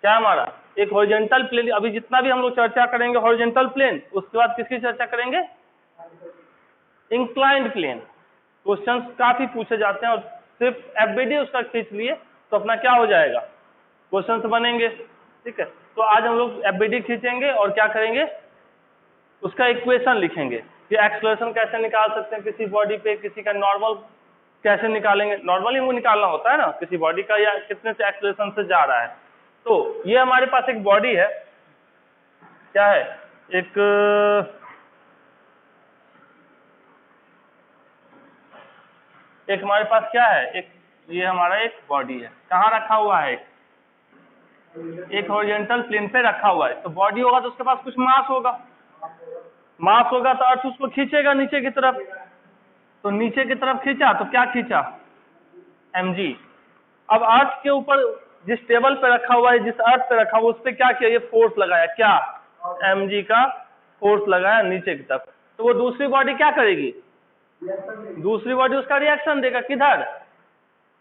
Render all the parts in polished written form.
क्या है हमारा, एक हॉरिजॉन्टल प्लेन। अभी जितना भी हम लोग चर्चा करेंगे हॉरिजॉन्टल प्लेन, उसके बाद किसकी चर्चा करेंगे, इंक्लाइंड प्लेन। क्वेश्चंस काफी पूछे जाते हैं और सिर्फ एफबीडी उसका खींच लिए तो अपना क्या हो जाएगा, क्वेश्चंस बनेंगे। ठीक है, तो आज हम लोग एफबीडी खींचेंगे और क्या करेंगे, उसका इक्वेशन लिखेंगे कि एक्सेलरेशन कैसे निकाल सकते हैं किसी बॉडी पे, किसी का नॉर्मल कैसे निकालेंगे, नॉर्मली वो निकालना होता है ना किसी बॉडी का, या कितने से एक्सेलरेशन से जा रहा है। तो ये हमारे पास एक बॉडी है, क्या है, एक हमारे पास क्या है, एक ये हमारा एक बॉडी है, कहाँ रखा हुआ है, एक हॉरिजॉन्टल प्लेन पे रखा हुआ है। तो बॉडी होगा तो उसके पास कुछ मास होगा, मास होगा तो अर्थ उसको खींचेगा नीचे की तरफ, तो नीचे की तरफ खींचा तो क्या खींचा, mg। अब अर्थ के ऊपर जिस टेबल पे रखा हुआ है, जिस अर्थ पे रखा हुआ उस पे क्या किया, ये फोर्स लगाया, क्या, mg का फोर्स लगाया नीचे की तरफ। तो वो दूसरी बॉडी क्या करेगी, दूसरी बॉडी उसका रिएक्शन देगा, किधर,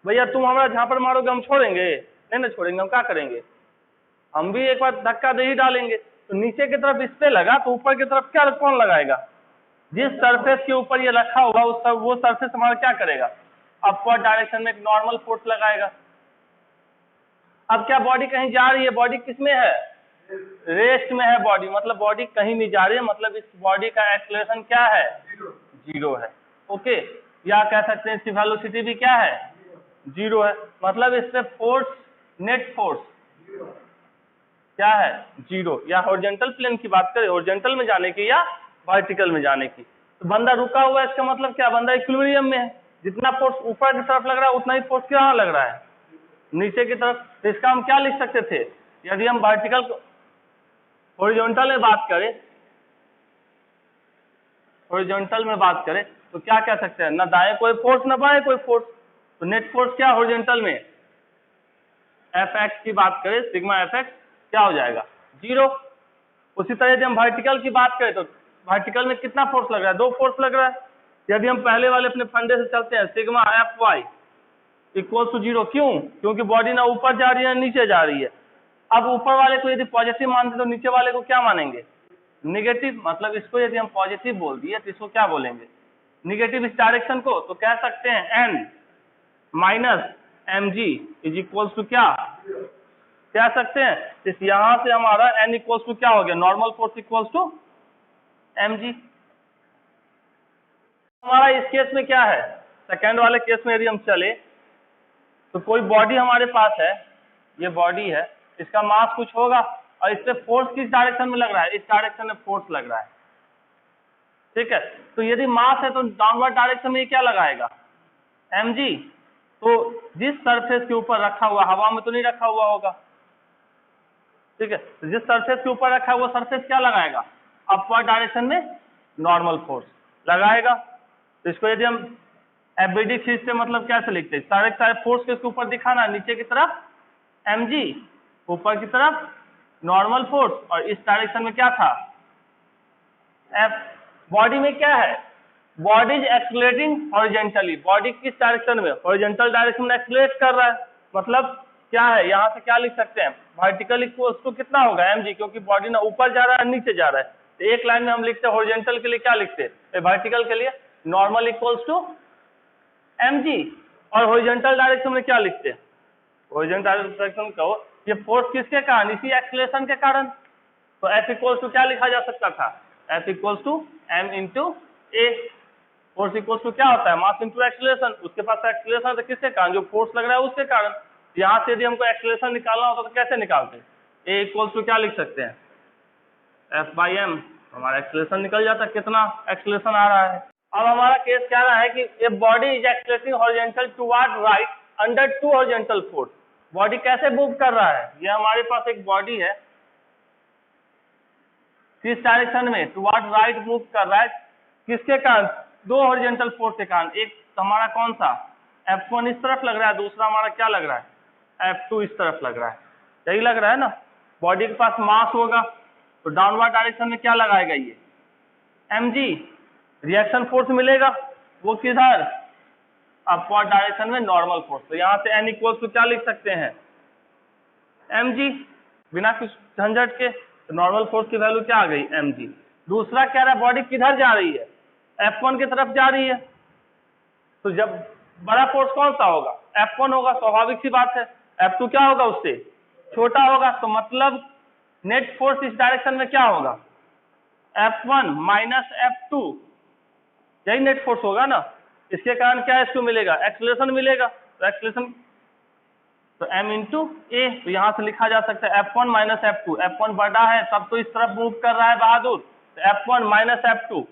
भैया तुम हमारा झापड़ मारोगे हम छोड़ेंगे, नहीं ना छोड़ेंगे, हम क्या करेंगे, हम भी एक बार धक्का दे ही डालेंगे। तो नीचे की तरफ इस पे लगा तो ऊपर की तरफ क्या कौन लगाएगा, जिस सरफेस के ऊपर ये रखा होगा वो सरफेस हमारा क्या करेगा, अपवर्ड डायरेक्शन में एक नॉर्मल फोर्स लगाएगा। अब क्या बॉडी कहीं जा रही है, बॉडी किसमें है, रेस्ट में है बॉडी, मतलब बॉडी कहीं नहीं जा रही है, मतलब इस बॉडी का एक्सेलरेशन क्या है, जीरो है। ओके, या कह सकते हैं इसकी वेलोसिटी भी क्या है, जीरो है, मतलब इस पे फोर्स, नेट फोर्स क्या है, जीरो। या हॉरिजॉन्टल प्लेन की बात करें, हॉरिजॉन्टल में जाने की या वर्टिकल में जाने की, तो बंदा रुका हुआ है, इसका मतलब क्या, बंदा इक्विलिब्रियम में है, जितना फोर्स ऊपर की तरफ लग रहा है उतना ही फोर्स कहाँ लग रहा है, नीचे की तरफ। तो इसका हम क्या लिख सकते थे, यदि हम वर्टिकल हॉरिजॉन्टल में बात करें, हॉरिजॉन्टल में बात करें तो क्या कह सकते हैं, ना दाएं कोई फोर्स ना बाएं कोई फोर्स, तो नेट फोर्स क्या हॉरिजॉन्टल में, एफ एक्स की बात करें, सिग्मा एफ एक्स क्या हो जाएगा, जीरो। उसी तरह यदि हम वर्टिकल की बात करें तो वर्टिकल में कितना फोर्स लग रहा है, दो फोर्स लग रहा है। यदि हम पहले वाले अपने फंडे से चलते हैं, sigma F Y equal to zero, क्यों, क्योंकि बॉडी ना ऊपर जा रही है नीचे जा रही है। अब ऊपर वाले को यदि पॉजिटिव मानते तो नीचे वाले को क्या मानेंगे, निगेटिव, मतलब इसको यदि हम पॉजिटिव बोल दिए तो इसको क्या बोलेंगे, निगेटिव इस डायरेक्शन को, तो कह सकते हैं n minus M G is equal to क्या, कह सकते हैं इस यहां से हमारा n इक्वल टू क्या हो गया, normal force equal to mg। हमारा इस केस में क्या है, सेकेंड वाले केस में यदि हम चले तो कोई बॉडी हमारे पास है, ये बॉडी है, इसका मास कुछ होगा और इस पे फोर्स किस डायरेक्शन में लग रहा है, इस डायरेक्शन में फोर्स लग रहा है। ठीक है, तो यदि मास है तो डाउनवर्ड डायरेक्शन में ये क्या लगाएगा, mg। तो जिस सरफेस के ऊपर रखा हुआ, हवा में तो नहीं रखा हुआ होगा, ठीक है, तो जिस सरफेस के ऊपर रखा है वो सरफेस क्या लगाएगा, अपवर्ड डायरेक्शन में नॉर्मल फोर्स लगाएगा। तो इसको यदि हम एफबीडी खींचते मतलब कैसे लिखते, सारे फोर्स के इसके ऊपर दिखाना, नीचे की तरफ mg, ऊपर की तरफ नॉर्मल फोर्स, और इस डायरेक्शन में क्या था f। बॉडी में क्या है, body is accelerating horizontally, body किस डायरेक्शन में, हॉरिजॉन्टल डायरेक्शन में एक्सेलरेट कर रहा है, मतलब क्या है, यहाँ से क्या लिख सकते हैं, वर्टिकल इक्वल्स टू कितना होगा mg, क्योंकि बॉडी ना ऊपर जा रहा है नीचे जा रहा है। तो एक लाइन में हम लिखते हैं हॉरिजॉन्टल के लिए क्या लिखते हैं, वर्टिकल के लिए नॉर्मल इक्वल्स टू mg, और हॉरिजॉन्टल डायरेक्शन में क्या लिखते हैं, हॉरिजॉन्टल डायरेक्शन का ये फोर्स किसके कारण, इसी एक्सेलरेशन के कारण। तो F इक्वल्स टू क्या लिखा जा सकता था, F equals to m into A, force equals to क्या होता है, मास इंटू एक्सेलरेशन, उसके पास एक्सेलरेशन है किसके कारण, जो फोर्स लग रहा है उसके कारण। यहाँ से यदि हमको एक्सेलरेशन निकालना होता तो कैसे निकालते हैं, ए इक्वल्स टू क्या लिख सकते हैं, F बाई एम, हमारा एक्सेलरेशन निकल जाता, कितना एक्सेलरेशन आ रहा है। अब हमारा केस क्या रहा है कि a body is accelerating horizontal toward right under to horizontal force, body कैसे मूव कर रहा है, ये हमारे पास एक बॉडी है, किस डायरेक्शन में, टुवर्ड राइट मूव कर रहा है, किसके कारण, दो हॉरिजॉन्टल फोर्स के कारण। एक हमारा कौन सा, F1 इस तरफ लग रहा है, दूसरा हमारा क्या लग रहा है, F2 इस तरफ लग रहा है, यही लग रहा है ना। बॉडी के पास मास होगा तो डाउनवर्ड डायरेक्शन में क्या लगाएगा, ये mg, रिएक्शन फोर्स मिलेगा वो किधर, अपवर्ड डायरेक्शन में नॉर्मल फोर्स। तो यहाँ से n इक्वल टू क्या लिख सकते हैं, mg, बिना कुछ झंझट के। तो नॉर्मल फोर्स की वैल्यू क्या आ गई, mg। दूसरा कह रहा है बॉडी किधर जा रही है, F1 की तरफ जा रही है। तो जब बड़ा फोर्स कौन सा होगा, F1 होगा, स्वाभाविक सी बात है। F2 क्या होगा, उससे छोटा होगा। तो मतलब नेट फोर्स इस डायरेक्शन में क्या होगा, F1 माइनस F2, यही नेट फोर्स होगा ना। इसके कारण क्या इसको मिलेगा, एक्सीलरेशन मिलेगा। तो एक्सीलरेशन तो m इंटू ए, तो यहाँ से लिखा जा सकता है F1 माइनस F2। F1 बड़ा है तब तो इस तरफ मूव कर रहा है बहादुर, तो F1 माइनस F2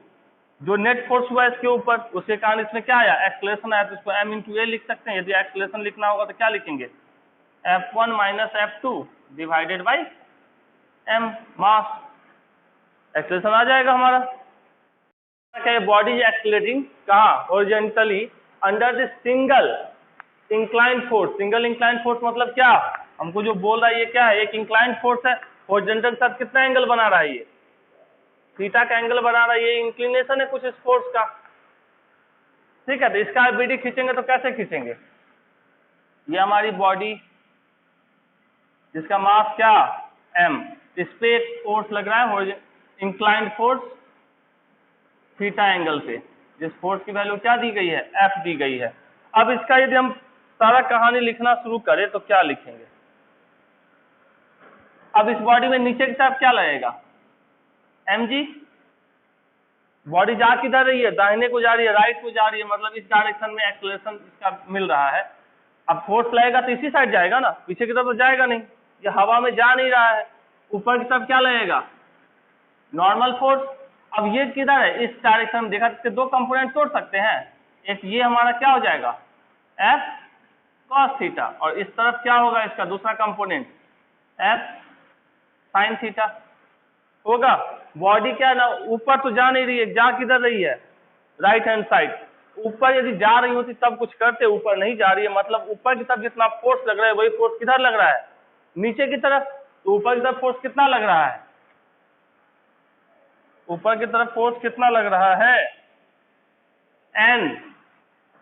जो नेट फोर्स हुआ इसके ऊपर, उसके कारण इसमें क्या आया, एक्सीलरेशन आया। तो इसको m इंटू ए लिख सकते हैं। यदि एक्सीलरेशन लिखना होगा तो क्या लिखेंगे, F1 minus F2 divided by m, mass. Acceleration आ जाएगा हमारा। क्या बॉडी इज एक्सीलरेटिंग कहाँ, horizontally under the single incline force. Single incline force मतलब क्या, हमको जो बोल रहा है ये क्या है, एक इंक्लाइन फोर्स है, हॉरिजॉन्टल के साथ कितना एंगल बना रहा है, ये थीटा का एंगल बना रहा है। ये इंक्लिनेशन है कुछ इस फोर्स का, ठीक है। तो इसका बीडी खींचेंगे तो कैसे खींचेंगे, ये हमारी बॉडी जिसका मास क्या m, इस पे एक फोर्स लग रहा है इंक्लाइंड फोर्स थीटा एंगल पे, जिस फोर्स की वैल्यू क्या दी गई है, F दी गई है। अब इसका यदि हम सारा कहानी लिखना शुरू करें तो क्या लिखेंगे। अब इस बॉडी में नीचे की तरफ क्या लगेगा, mg। बॉडी जा किधर रही है, दाहिने को जा रही है, राइट को जा रही है, मतलब इस डायरेक्शन में एक्सीलरेशन इसका मिल रहा है। अब फोर्स लगेगा तो इसी साइड जाएगा ना, पीछे की तरफ तो जाएगा नहीं, ये हवा में जा नहीं रहा है। ऊपर की तरफ क्या लगेगा, नॉर्मल फोर्स। अब ये किधर है, इस डायरेक्शन में देखा, इसके दो कंपोनेंट तोड़ सकते हैं। एक ये हमारा क्या हो जाएगा F cos थीटा, और इस तरफ क्या होगा इसका दूसरा कंपोनेंट F sin थीटा होगा। बॉडी क्या ना ऊपर तो जा नहीं रही है, जा किधर रही है, राइट हैंड साइड। ऊपर यदि जा रही होती तब कुछ करते, ऊपर नहीं जा रही है, मतलब ऊपर की तरफ जितना फोर्स लग रहा है वही फोर्स किधर लग रहा है, नीचे की तरफ। तो ऊपर की तरफ फोर्स कितना लग रहा है, ऊपर की तरफ फोर्स कितना लग रहा है, n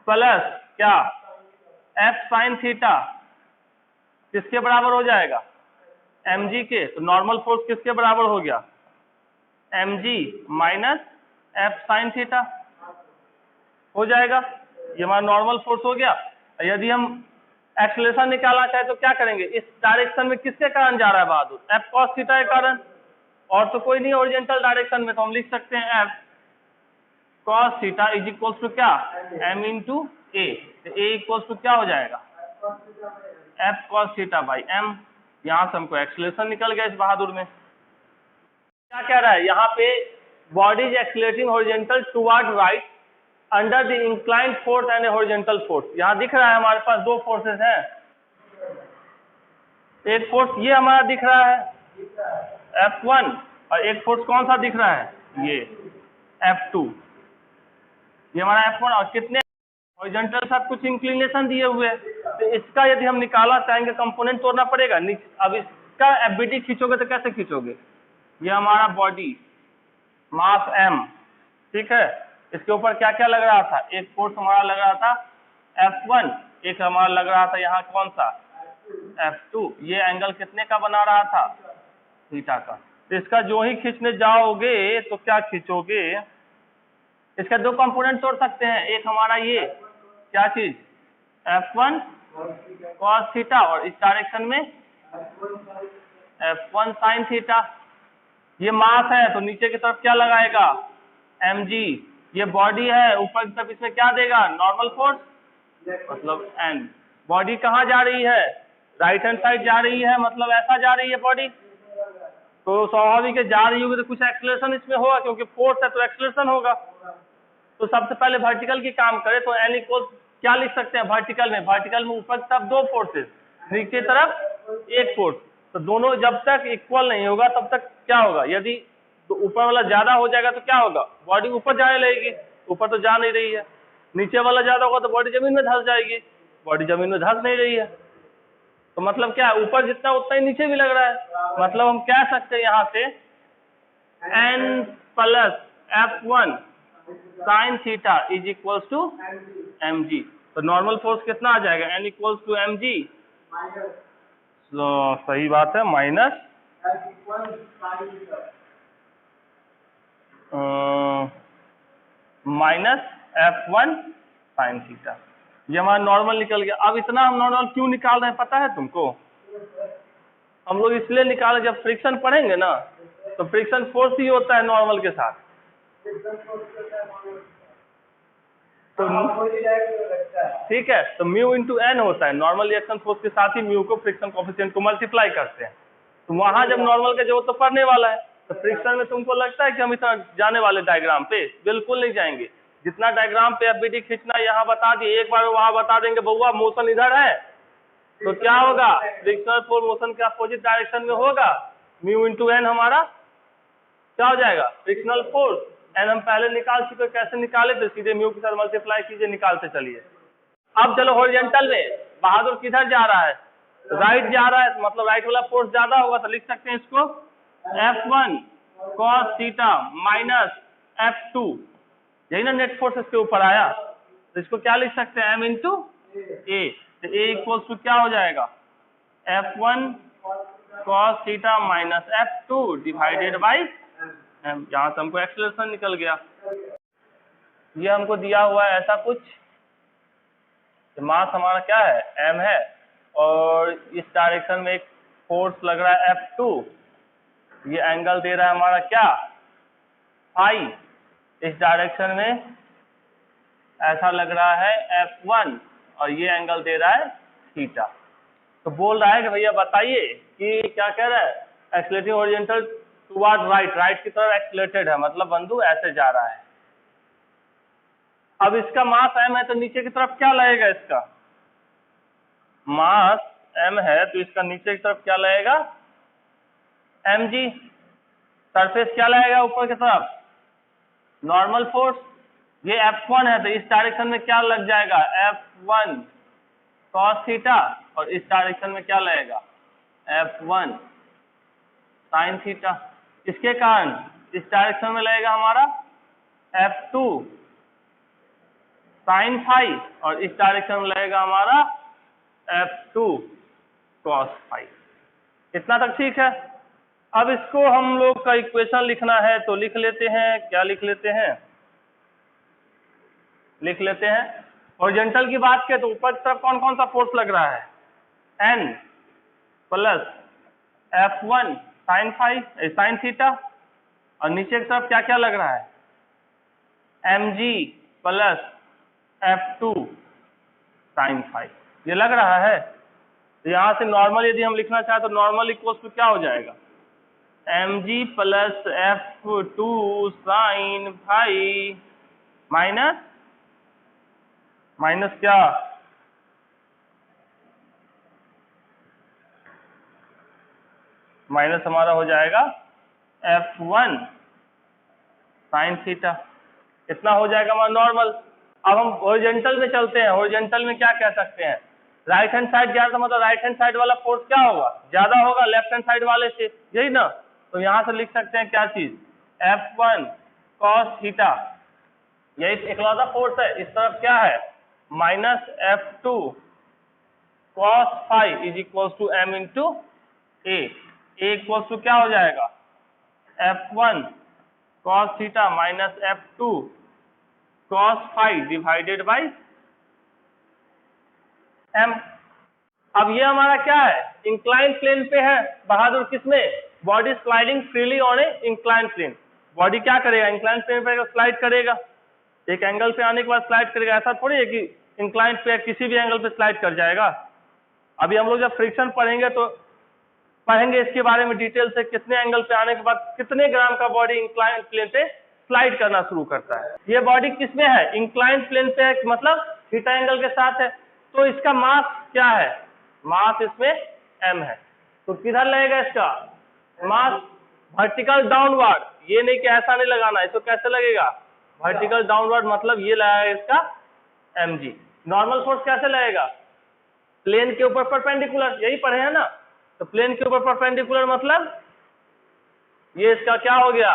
प्लस क्या F sin थीटा, किसके बराबर हो जाएगा, mg के। तो नॉर्मल फोर्स किसके बराबर हो गया, mg minus F sin theta हो जाएगा। ये हमारा नॉर्मल फोर्स हो गया। यदि हम एक्सीलरेशन निकालना चाहे तो क्या करेंगे, इस डायरेक्शन में किसके कारण जा रहा है बहादुर, F cos थीटा के कारण, और तो कोई नहीं ओरिजेंटल डायरेक्शन में। तो हम लिख सकते हैं F cos theta is equal to क्या, m इंटू ए। तो a इक्वल टू क्या हो जाएगा, F cos theta by m। यहाँ से हमको एक्सीलरेशन निकल गया इस बहादुर में। क्या कह रहा है यहाँ पे, body is accelerating horizontal toward right under the inclined force and horizontal force. यहाँ दिख रहा है हमारे पास दो फोर्सेस हैं, एक फोर्स ये हमारा दिख रहा है F1, और एक फोर्स कौन सा दिख रहा है, ये F2। ये हमारा F1 और कितने हॉरिजॉन्टल साथ कुछ इंक्लिनेशन दिए हुए हैं। तो इसका यदि हम निकालना चाहेंगे कंपोनेंट तोड़ना पड़ेगा। अब इसका एफबीटी खींचोगे तो कैसे खींचोगे, ये हमारा बॉडी मास m, ठीक है। इसके ऊपर क्या क्या लग रहा था, एक फोर्स हमारा लग रहा था F1, एक हमारा लग रहा था यहाँ कौन सा F2। ये एंगल कितने का बना रहा था, थीटा का। तो इसका जो ही खींचने जाओगे तो क्या खींचोगे, इसका दो कंपोनेंट तोड़ सकते हैं। एक हमारा ये क्या चीज F1 cos थीटा, और इस डायरेक्शन में F1 sin थीटा। ये मास है तो नीचे की तरफ क्या लगाएगा, mg। ये बॉडी है, ऊपर की तरफ इसमें क्या देगा, नॉर्मल फोर्स, मतलब n। बॉडी कहाँ जा रही है, राइट हैंड साइड जा रही है, मतलब ऐसा जा रही है बॉडी। तो स्वाभाविक है जा रही होगी तो कुछ एक्सीलरेशन इसमें होगा, क्योंकि फोर्स है तो एक्सीलरेशन होगा। तो सबसे पहले वर्टिकल की काम करें तो n इक्वल क्या लिख सकते हैं, वर्टिकल में ऊपर की तरफ दो फोर्सेस, नीचे तरफ एक फोर्स। तो दोनों जब तक इक्वल नहीं होगा तब तक क्या होगा, यदि तो ऊपर वाला ज्यादा हो जाएगा तो क्या होगा, बॉडी ऊपर जाने लगेगी, ऊपर तो जा नहीं रही है। नीचे वाला ज्यादा होगा तो बॉडी जमीन में धंस जाएगी, बॉडी जमीन में धंस नहीं रही है। तो मतलब क्या, ऊपर जितना उतना ही नीचे भी लग रहा है। मतलब हम कह सकते हैं यहाँ से n plus F1 sin theta is equals to mg। तो नॉर्मल फोर्स कितना आ जाएगा, n इक्वल्स टू mg। तो सही बात है, minus minus F1 sine theta. ये हमारा नॉर्मल निकल गया। अब इतना हम नॉर्मल क्यों निकाल रहे हैं पता है तुमको? हम लोग इसलिए निकाले, जब फ्रिक्शन पढ़ेंगे ना तो फ्रिक्शन फोर्स ही होता है नॉर्मल के साथ। तो ठीक है, तो म्यू इंटू एन होता है, नॉर्मल रिएक्शन फोर्स के साथ ही म्यू को फ्रिक्शन कोएफिशिएंट को मल्टीप्लाई करते हैं। तो वहां जब नॉर्मल का जरूरत तो पड़ने वाला है, तो फ्रिक्शन में तुमको लगता है कि हम इतना जाने वाले डायग्राम पे? बिल्कुल नहीं जाएंगे। जितना डायग्राम पे एफबीडी खींचना यहाँ बता दिए, एक बार वहां बता देंगे बउआ मोशन इधर है तो क्या होगा, फ्रिक्शनल फोर्स मोशन के अपोजिट डायरेक्शन में होगा, म्यू इंटू एन हमारा क्या हो जाएगा, फ्रिक्शनल फोर्स। एन हम पहले निकाल चुके, कैसे निकाले थे, सीधे म्यू के साथ मल्टीप्लाई कीजिए, निकालते चलिए। अब चलो हॉरिजॉन्टल में, बहादुर किधर जा रहा है, राइट जा रहा है, तो मतलब राइट वाला फोर्स ज्यादा होगा, तो लिख सकते हैं इसको F1 cos theta minus F2, यही ना नेट फोर्स इसके ऊपर आया, तो इसको क्या लिख सकते हैं, M इंटू ए। तो A इक्वल्स टू क्या हो जाएगा, F1 cos theta minus F2 divided by M। यहाँ से हमको एक्सेलरेशन निकल गया। ये हमको दिया हुआ है ऐसा कुछ, मास हमारा क्या है, M है, और इस डायरेक्शन में एक फोर्स लग रहा है F2, ये एंगल दे रहा है हमारा क्या, फाई। इस डायरेक्शन में ऐसा लग रहा है F1 और ये एंगल दे रहा है थीटा। तो बोल रहा है कि भैया बताइए कि क्या कह रहा है, accelerating horizontal toward right, right की तरफ एक्सीलरेटेड है, मतलब बंधु ऐसे जा रहा है। अब इसका मास M है तो नीचे की तरफ क्या लगेगा, इसका मास M है तो इसका नीचे की तरफ क्या लगेगा, mg। सरफेस क्या लगेगा ऊपर की तरफ, नॉर्मल फोर्स। ये F1 है तो इस डायरेक्शन में क्या लग जाएगा, F1 cos थीटा, और इस डायरेक्शन में क्या लगेगा, F1 sin थीटा। इसके कारण इस डायरेक्शन में लगेगा हमारा F2 sin फाई, और इस डायरेक्शन में लगेगा हमारा F2 cos फाई। इतना तक ठीक है। अब इसको हम लोग का इक्वेशन लिखना है तो लिख लेते हैं, क्या लिख लेते हैं, लिख लेते हैं हॉरिजॉन्टल की बात करें तो ऊपर की तरफ कौन कौन सा फोर्स लग रहा है, N plus F1 sin phi sin theta, और नीचे की तरफ क्या क्या लग रहा है, mg plus F2 sin phi, ये लग रहा है। तो यहाँ से नॉर्मल यदि हम लिखना चाहें तो नॉर्मल इक्वल्स टू क्या हो जाएगा, mg plus F2 sin phi minus minus क्या, माइनस हमारा हो जाएगा F1 sin थीटा। इतना हो जाएगा हमारा नॉर्मल। अब हम हॉरिजॉन्टल में चलते हैं, हॉरिजॉन्टल में क्या कह सकते हैं, राइट हैंड साइड ज्यादा, मतलब राइट हैंड साइड वाला फोर्स क्या होगा, ज्यादा होगा लेफ्ट हैंड साइड वाले से, यही ना। तो यहाँ से लिख सकते हैं क्या चीज, F1 cos थीटा, यही इकलौता फोर्स है। इस तरफ क्या है, minus F2 cos phi is equals to M into A. A equals to क्या हो जाएगा, F1 cos theta minus F2 cos phi divided by M। अब ये हमारा क्या है, इंक्लाइन प्लेन पे है बहादुर, किसमें, body sliding freely on a incline plane. Body क्या करेगा, इंक्लाइन प्लेन पे स्लाइड करेगा, एक एंगल पे आने के बाद स्लाइड करेगा। ऐसा थोड़ी है कि इंक्लाइन पे किसी भी एंगल पे स्लाइड कर जाएगा। अभी हम लोग जब फ्रिक्शन पढ़ेंगे तो पढ़ेंगे इसके बारे में डिटेल से, कितने एंगल पे आने के बाद कितने ग्राम का बॉडी इंक्लाइन प्लेन पे स्लाइड करना शुरू करता है। ये बॉडी किसमें है, इंक्लाइन प्लेन पे है, मतलब थीटा एंगल के साथ है। तो इसका मास क्या है, मास इसमें m है, तो किधर लगेगा इसका मास, वर्टिकल डाउनवर्ड। ये नहीं कि ऐसा नहीं लगाना, इसको कैसे लगेगा, वर्टिकल डाउनवर्ड, मतलब ये लगेगा इसका mg। नॉर्मल फोर्स कैसे लगेगा, प्लेन के ऊपर परपेंडिकुलर, यही पढ़े हैं ना। तो प्लेन के ऊपर परपेंडिकुलर मतलब ये इसका क्या हो गया,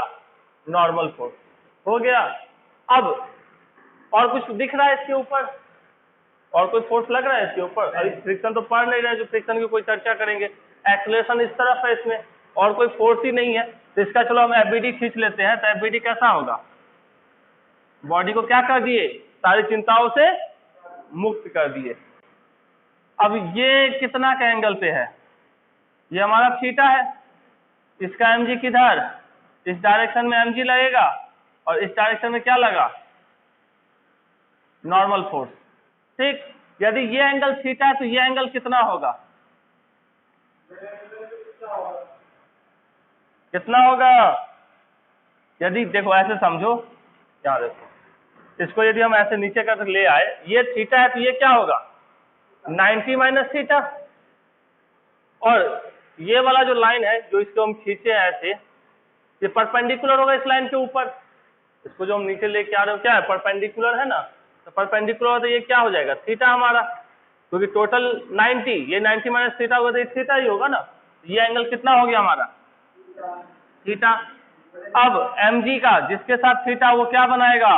नॉर्मल फोर्स हो गया। अब और कुछ दिख रहा है इसके ऊपर, और कोई फोर्स लग रहा है इसके ऊपर, अभी फ्रिक्शन तो पढ़ नहीं रहे, जो फ्रिक्शन की कोई चर्चा करेंगे। एक्सेलरेशन इस तरफ है इसमें, और कोई फोर्स ही नहीं है, तो इसका चलो हम एफबीडी खींच लेते हैं। तो एफबीडी कैसा होगा, बॉडी को क्या कर दिए, सारी चिंताओं से मुक्त कर दिए। अब ये कितना का एंगल पे है, ये हमारा थीटा है, इसका mg किधर, इस डायरेक्शन में mg लगेगा और इस डायरेक्शन में क्या लगा, नॉर्मल फोर्स। ठीक, यदि ये एंगल थीटा है तो ये एंगल कितना होगा, कितना होगा, यदि देखो ऐसे समझो, क्या देखो, इसको यदि हम ऐसे नीचे कर ले आए, ये थीटा है तो ये क्या होगा 90 माइनस थीटा, और ये वाला जो लाइन है जो इसको हम खींचे हैं ऐसे, ये परपेंडिकुलर होगा इस लाइन के ऊपर। इसको जो हम नीचे लेके आ रहे हो क्या है, परपेंडिकुलर है ना, तो परपेंडिकुलर तो ये क्या हो जाएगा थीटा हमारा, क्योंकि टोटल 90, ये 90 माइनस थीटा होगा तो ये थीटा ही होगा ना। ये एंगल कितना हो गया हमारा थीटा। अब mg का जिसके साथ थीटा वो क्या बनाएगा,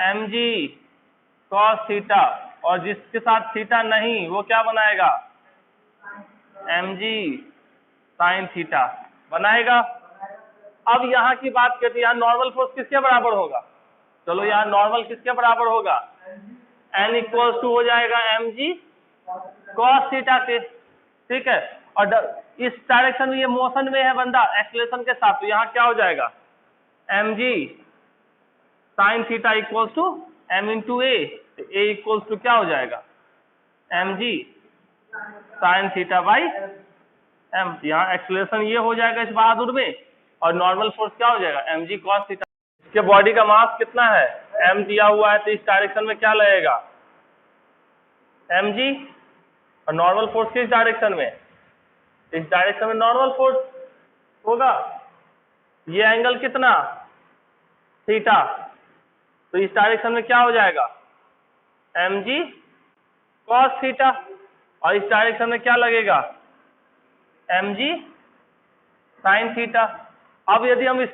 mg cos थीटा, और जिसके साथ थीटा नहीं वो क्या बनाएगा, mg sin थीटा बनाएगा। अब यहाँ की बात करते हैं, यहाँ नॉर्मल फोर्स किसके बराबर होगा, चलो यहाँ नॉर्मल किसके बराबर होगा, n इक्वल्स टू हो जाएगा mg cos थीटा के। ठीक है, और इस डायरेक्शन में ये मोशन में है बंदा एक्सेलरेशन के साथ, तो यहाँ क्या हो जाएगा mg sin theta equals to m into a, a equals to क्या हो जाएगा mg sin theta by m। यहाँ एक्सेलरेशन ये हो जाएगा इस बहादुर में, और नॉर्मल फोर्स क्या हो जाएगा mg cos थीटा। इसके बॉडी का मास कितना है, m दिया हुआ है, तो इस डायरेक्शन में क्या लगेगा mg, और नॉर्मल फोर्स किस डायरेक्शन में, इस डायरेक्शन में नॉर्मल फोर्स होगा। ये एंगल कितना थीटा, तो इस डायरेक्शन में क्या हो जाएगा mg cos थीटा, और इस डायरेक्शन में क्या लगेगा mg sin थीटा। अब यदि हम इस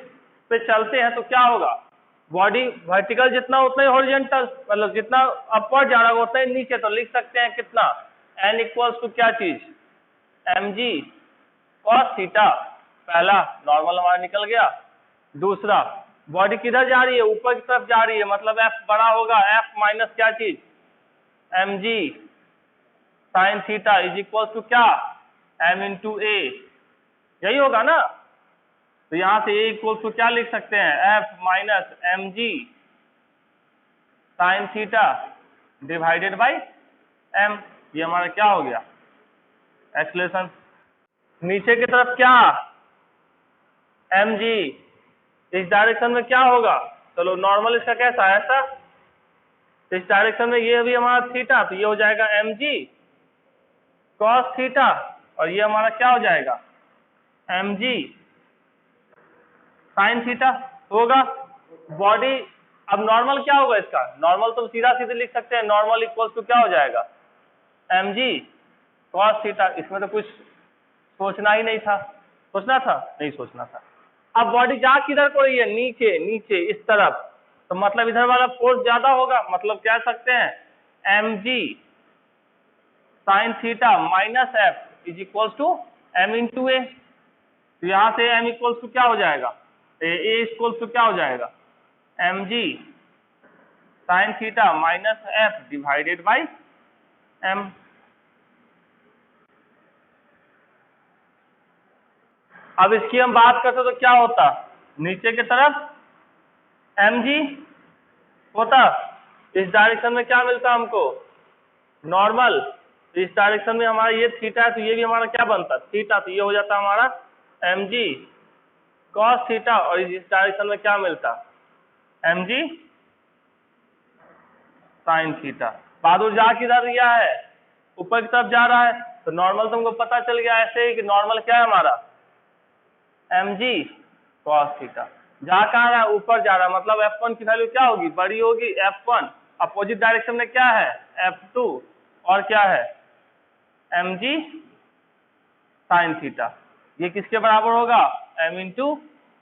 पे चलते हैं तो क्या होगा, बॉडी वर्टिकल जितना उतना ही हॉरिजॉन्टल, मतलब जितना अपवर्ड जा रहा है उतना ही नीचे, तो लिख सकते हैं कितना n इक्वल्स टू क्या चीज mg cos थीटा। पहला नॉर्मल हमारा निकल गया, दूसरा बॉडी किधर जा रही है, ऊपर की तरफ जा रही है, मतलब f बड़ा होगा, f माइनस क्या चीज mg sin theta is equal to क्या m इंटू a, यही होगा ना। तो यहां से a इक्वल टू क्या लिख सकते हैं, f minus mg sin theta divided by m। ये हमारा क्या हो गया एक्सेलरेशन। नीचे की तरफ क्या mg, इस डायरेक्शन में क्या होगा, चलो नॉर्मल इसका कैसा है ऐसा, इस डायरेक्शन में ये भी हमारा थीटा, तो ये हो जाएगा mg cos थीटा, और ये हमारा क्या हो जाएगा mg sin थीटा होगा। बॉडी अब नॉर्मल क्या होगा इसका, नॉर्मल तो सीधा सीधे लिख सकते हैं, नॉर्मल इक्वल्स टू क्या हो जाएगा mg cos थीटा। इसमें तो कुछ सोचना ही नहीं था, सोचना था नहीं सोचना था। अब बॉडी जा किधर को रही है, नीचे, नीचे इस तरफ, तो मतलब इधर वाला फोर्स ज्यादा होगा, मतलब कह सकते हैं mg sin theta minus f is equals to m into ए। तो यहाँ से m इक्वल्स टू क्या हो जाएगा, a इक्वल्स टू क्या हो जाएगा mg sin theta minus f divided by m। अब इसकी हम बात करते तो क्या होता, नीचे की तरफ mg होता, इस डायरेक्शन में क्या मिलता हमको नॉर्मल, इस डायरेक्शन में हमारा ये थीटा है, तो ये भी हमारा क्या बनता थीटा, तो ये हो जाता हमारा mg cos थीटा, और इस डायरेक्शन में क्या मिलता mg sin थीटा। बहादुर जा किधर दिया है, ऊपर की तरफ जा रहा है, तो नॉर्मल तुमको पता चल गया ऐसे ही कि नॉर्मल क्या है हमारा mg cos थीटा। जा कहाँ रहा है, ऊपर जा रहा है, मतलब f1 की वैल्यू क्या होगी, बड़ी होगी f1, अपोजिट डायरेक्शन में क्या है f2, और क्या है mg sin थीटा। ये किसके बराबर होगा m इंटू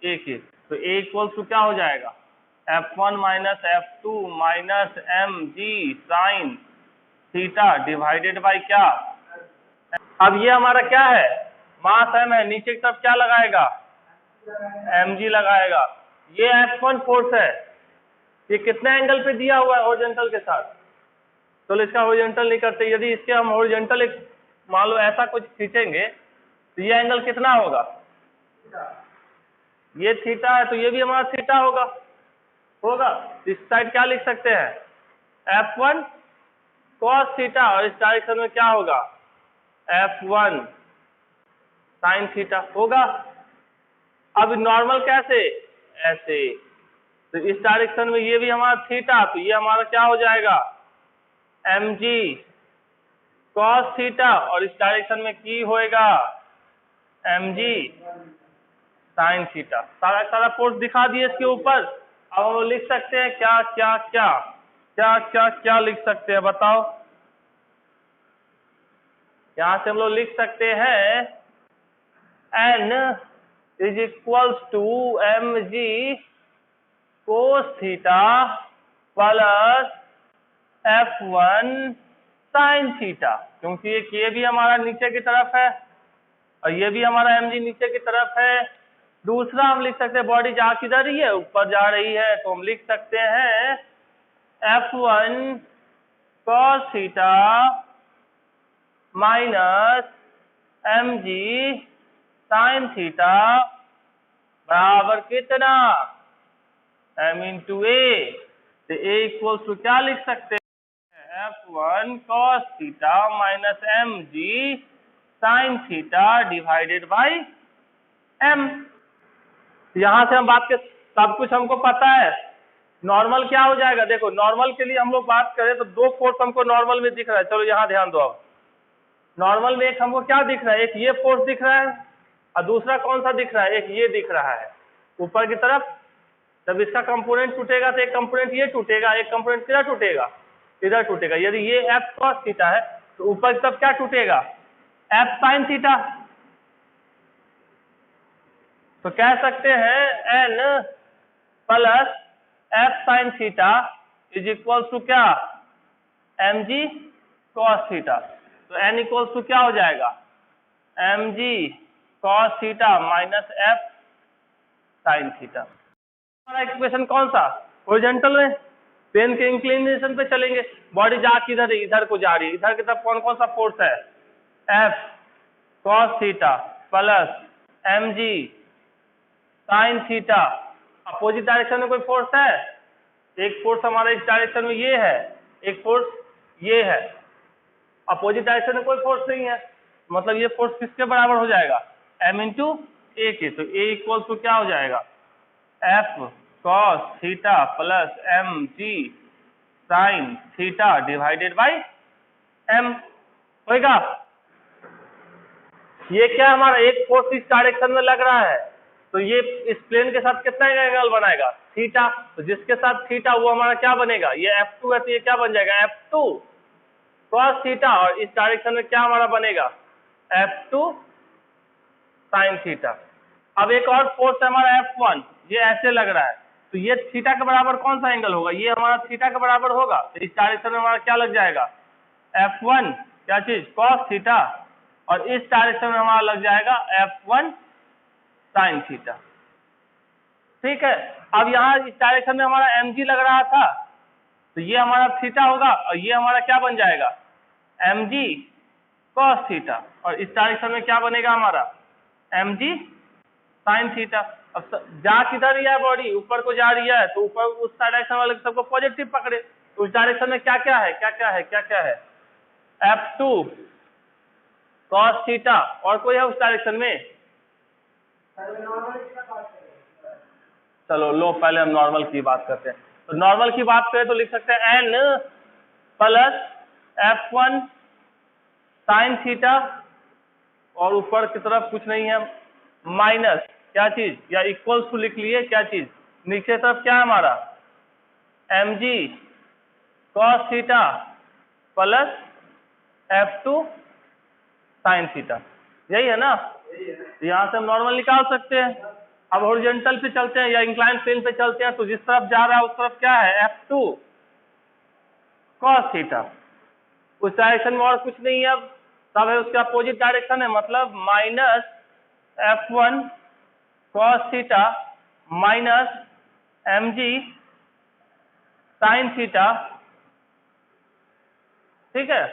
ए के। तो a इक्वल्स टू क्या हो जाएगा f1 minus f2 minus mg sin theta divided by क्या। अब ये हमारा क्या है मास m है, नीचे की तरफ क्या लगाएगा, mg लगाएगा। ये F1 फोर्स है, ये कितने एंगल पे दिया हुआ है, हॉरिजॉन्टल के साथ। चलो इसका हॉरिजॉन्टल नहीं करते, यदि इसके हम हॉरिजॉन्टल एक मान लो ऐसा कुछ खींचेंगे तो ये एंगल कितना होगा, ये थीटा है तो ये भी हमारा थीटा होगा। इस साइड क्या लिख सकते हैं, F1 cos थीटा, और इस डायरेक्शन में क्या होगा, F1 sin थीटा होगा। अब नॉर्मल कैसे, ऐसे, तो इस डायरेक्शन में ये भी हमारा थीटा, तो ये हमारा क्या हो जाएगा, mg cos थीटा, और इस डायरेक्शन में की होएगा mg sin थीटा। सारा सारा फोर्स दिखा दिए इसके ऊपर। अब हम लिख सकते हैं क्या क्या क्या क्या क्या क्या लिख सकते हैं, बताओ। यहां से हम लोग लिख सकते हैं n is equals to mg cos theta plus F1 sin theta, क्योंकि ये भी हमारा नीचे की तरफ है और ये भी हमारा mg नीचे की तरफ है। दूसरा हम लिख सकते हैं बॉडी जा किधर रही है, ऊपर जा रही है, तो हम लिख सकते हैं F1 cos theta minus mg sin theta बराबर कितना, m इंटू ए। तो a इक्वल्स टू क्या लिख सकते हैं, F1 cos theta minus mg sin theta divided by m। यहां से हम बात के सब कुछ हमको पता है। नॉर्मल क्या हो जाएगा, देखो नॉर्मल के लिए हम लोग बात करें तो दो फोर्स हमको नॉर्मल में दिख रहा है। चलो यहाँ ध्यान दो। अब नॉर्मल में एक हमको क्या दिख रहा है, एक ये फोर्स दिख रहा है और दूसरा कौन सा दिख रहा है, एक ये दिख रहा है ऊपर की तरफ। जब इसका कंपोनेंट टूटेगा तो एक कंपोनेंट ये टूटेगा, एक कंपोनेंट किधर टूटेगा, इधर टूटेगा। यदि ये F cos थीटा है तो ऊपर की तरफ क्या टूटेगा, F sin थीटा। तो कह सकते हैं n plus F sin theta is equals to क्या, mg cos थीटा। तो n इक्वल्स टू क्या हो जाएगा, mg cos theta minus F sin theta. हमारा इक्वेशन कौन सा, हॉरिजॉन्टल में, पेन के इंक्लिनेशन पे चलेंगे। बॉडी जा किधर है, इधर को जा रही है, इधर की तरफ कौन कौन सा फोर्स है, F cos theta plus mg sin theta. Opposite direction में कोई फोर्स है, एक फोर्स हमारा इस डायरेक्शन में ये है, एक फोर्स ये है। अपोजिट डायरेक्शन में कोई फोर्स नहीं है, मतलब ये फोर्स किसके बराबर हो जाएगा, m इंटू ए के। तो a इक्वल टू क्या हो जाएगा, F cos theta plus mg sin theta divided by m होगा। ये क्या हमारा एक फोर्स इस डायरेक्शन में लग रहा है, तो ये इस प्लेन के साथ कितना एंगल बनाएगा, थीटा। तो जिसके साथ थीटा वो हमारा क्या बनेगा, ये F2 है तो ये क्या बन जाएगा, F2 cos थीटा, और इस डायरेक्शन में क्या हमारा बनेगा, F2 sin थीटा। अब एक और फोर्स है हमारा F1, ये ऐसे लग रहा है, तो ये थीटा के बराबर कौन सा एंगल होगा, ये हमारा थीटा के बराबर होगा। तो इस डायरेक्शन में हमारा क्या लग जाएगा, F1 क्या चीज, cos थीटा, और इस डायरेक्शन में हमारा लग जाएगा F1 sin थीटा। ठीक है। अब यहाँ इस डायरेक्शन में हमारा mg लग रहा था, तो ये हमारा थीटा होगा, और ये हमारा क्या बन जाएगा, mg cos थीटा, और इस डायरेक्शन में क्या बनेगा हमारा, mg sin थीटा। अब जा किधर रही है बॉडी, ऊपर को जा रही है, तो ऊपर उस डायरेक्शन वाले सबको पॉजिटिव पकड़े, तो उस डायरेक्शन में क्या क्या है, क्या क्या है, क्या क्या है, F2 cos थीटा, और कोई है उस डायरेक्शन में। चलो लो पहले हम नॉर्मल की बात करते हैं। तो नॉर्मल की बात करें तो लिख सकते हैं n plus F1 sin theta, और ऊपर की तरफ कुछ नहीं है, माइनस क्या चीज, या इक्वल्स टू लिख लिए क्या चीज, नीचे तरफ क्या है हमारा, mg cos theta plus F2 sin theta, यही है ना। यहाँ से हम नॉर्मल निकाल सकते हैं। अब हॉरिजॉन्टल पे चलते हैं या इंक्लाइन प्लेन पे चलते हैं, तो जिस तरफ जा रहा है उस तरफ क्या है, F2 cos थीटा, उस डायरेक्शन में और कुछ नहीं है। अब तब है उसके अपोजिट डायरेक्शन है, मतलब minus F1 cos theta minus mg sin theta. ठीक है,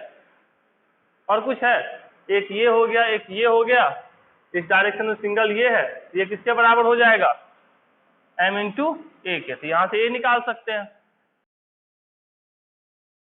और कुछ है? एक ये हो गया, एक ये हो गया, इस डायरेक्शन में सिंगल ये है, ये किसके बराबर हो जाएगा? m इंटू ए के। तो यहाँ से ए निकाल सकते हैं।